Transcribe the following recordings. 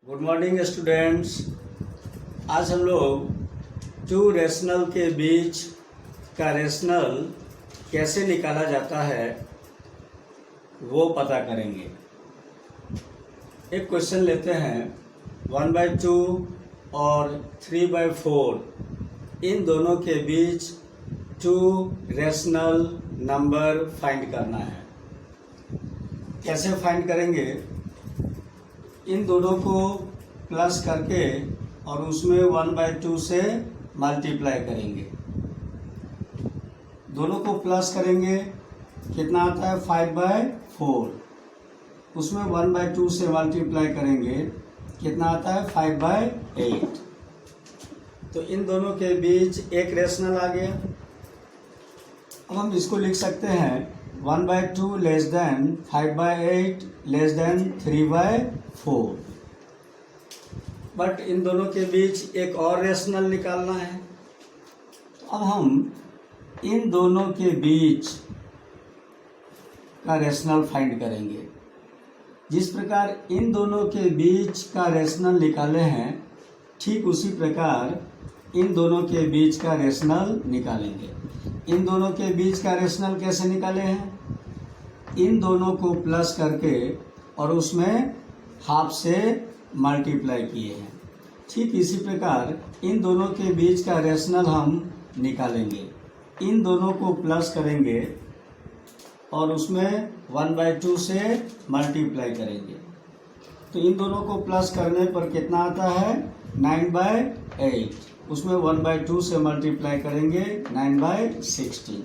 Good morning students. आज हम लोग टू रेशनल के बीच का रेशनल कैसे निकाला जाता है वो पता करेंगे। एक क्वेश्चन लेते हैं 1/2 और 3/4 इन दोनों के बीच टू रेशनल नंबर फाइंड करना है। कैसे फाइंड करेंगे? इन दोनों को प्लस करके और उसमें 1/2 से मल्टीप्लाई करेंगे। दोनों को प्लस करेंगे, कितना आता है 5/4। उसमें 1/2 से मल्टीप्लाई करेंगे, कितना आता है 5/8। तो इन दोनों के बीच एक रेशनल आ गया। अब हम इसको लिख सकते हैं 1/2 less than 5/8 less than 3/4। But in दोनों के बीच एक और रेशनल निकालना है। अब हम इन दोनों के बीच का रेशनल फाइंड करेंगे। जिस प्रकार इन दोनों के बीच का रेशनल निकाले हैं, ठीक उसी प्रकार इन दोनों के बीच का रेशनल निकालेंगे। इन दोनों के बीच का रेशनल कैसे निकाले हैं? इन दोनों को प्लस करके और उसमें हाफ से मल्टीप्लाई किए हैं। ठीक इसी प्रकार इन दोनों के बीच का रेशनल हम निकालेंगे। इन दोनों को प्लस करेंगे और उसमें 1/2 से मल्टीप्लाई करेंगे। तो इन दोनों को प्लस करने पर कितना आता है 9/8। उसमें 1/2 से मल्टीप्लाई करेंगे 9/16।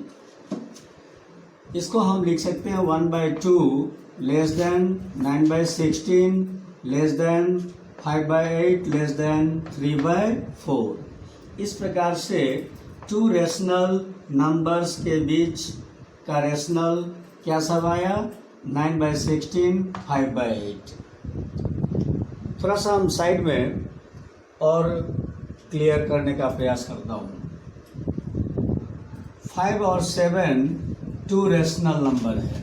इसको हम लिख सकते हैं 1/2 less than 9/16 less than 5/8 less than 3/4। इस प्रकार से टू रेशनल नंबर्स के बीच का रेशनल क्या सब आया 9/16 5/8। थोड़ा सा हम साइड में और क्लियर करने का प्रयास करता हूँ। 5 और 7 टू रेशनल नंबर है।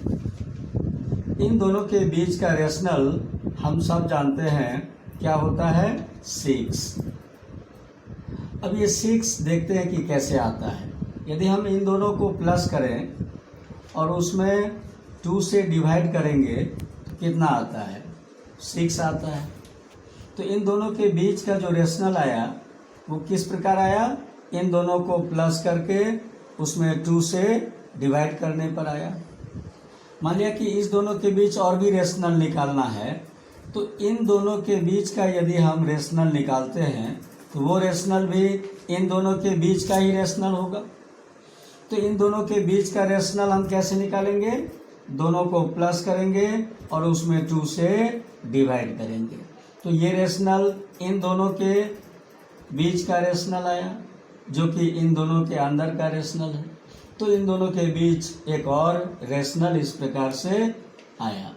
इन दोनों के बीच का रेशनल हम सब जानते हैं क्या होता है 6। अब ये 6 देखते हैं कि कैसे आता है। यदि हम इन दोनों को प्लस करें और उसमें 2 से डिवाइड करेंगे तो कितना आता है 6 आता है। तो इन दोनों के बीच का जो रेशनल आया वो किस प्रकार आया? इन दोनों को प्लस करके उसमें 2 से डिवाइड करने पर आया। मान लिया कि इस दोनों के बीच और भी रेशनल निकालना है, तो इन दोनों के बीच का यदि हम रेशनल निकालते हैं तो वो रेशनल भी इन दोनों के बीच का ही रेशनल होगा। तो इन दोनों के बीच का रेशनल हम कैसे निकालेंगे? दोनों को प्लस करेंगे और उसमें 2 से डिवाइड करेंगे। तो ये रेशनल इन दोनों के बीच का रेशनल आया, जो कि इन दोनों के अंदर का रेशनल है। तो इन दोनों के बीच एक और रेशनल इस प्रकार से आया।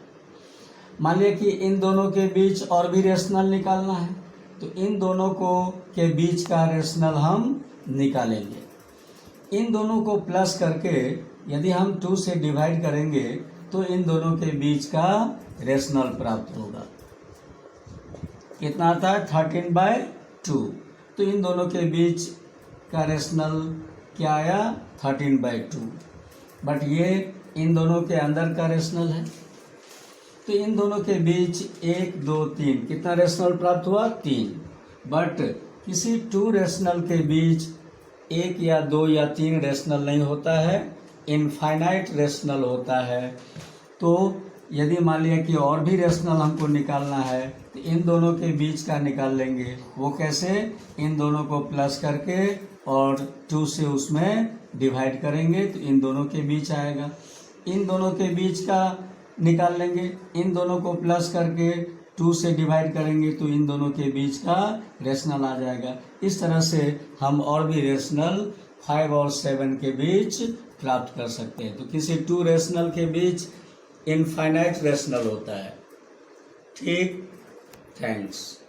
मान लिया कि इन दोनों के बीच और भी रेशनल निकालना है, तो इन दोनों को के बीच का रेशनल हम निकालेंगे। इन दोनों को प्लस करके यदि हम 2 से डिवाइड करेंगे तो इन दोनों के बीच का रेशनल प्राप्त होगा। कितना आता है 13/2। तो इन दोनों के बीच का रेशनल क्या आया 13/2। बट ये इन दोनों के अंदर का रेशनल है। तो इन दोनों के बीच 1 2 3 कितना रेशनल प्राप्त हुआ 3। बट किसी टू रेशनल के बीच 1 या 2 या 3 रेशनल नहीं होता है, इनफाइनाइट रेशनल होता है। तो यदि मान लिया कि और भी रेशनल हमको निकालना है तो इन दोनों के बीच का निकाल लेंगे। वो कैसे? इन दोनों को प्लस करके और 2 से उसमें डिवाइड करेंगे तो इन दोनों के बीच आएगा। इन दोनों के बीच का निकाल लेंगे। इन दोनों को प्लस करके 2 से डिवाइड करेंगे तो इन दोनों के बीच का रेशनल आ जाएगा। इस तरह से हम और भी रेशनल 5 और 7 के बीच प्राप्त कर सकते हैं। तो किसी टू रेशनल के बीच इनफाइनाइट रेशनल होता है। ठीक, थैंक्स।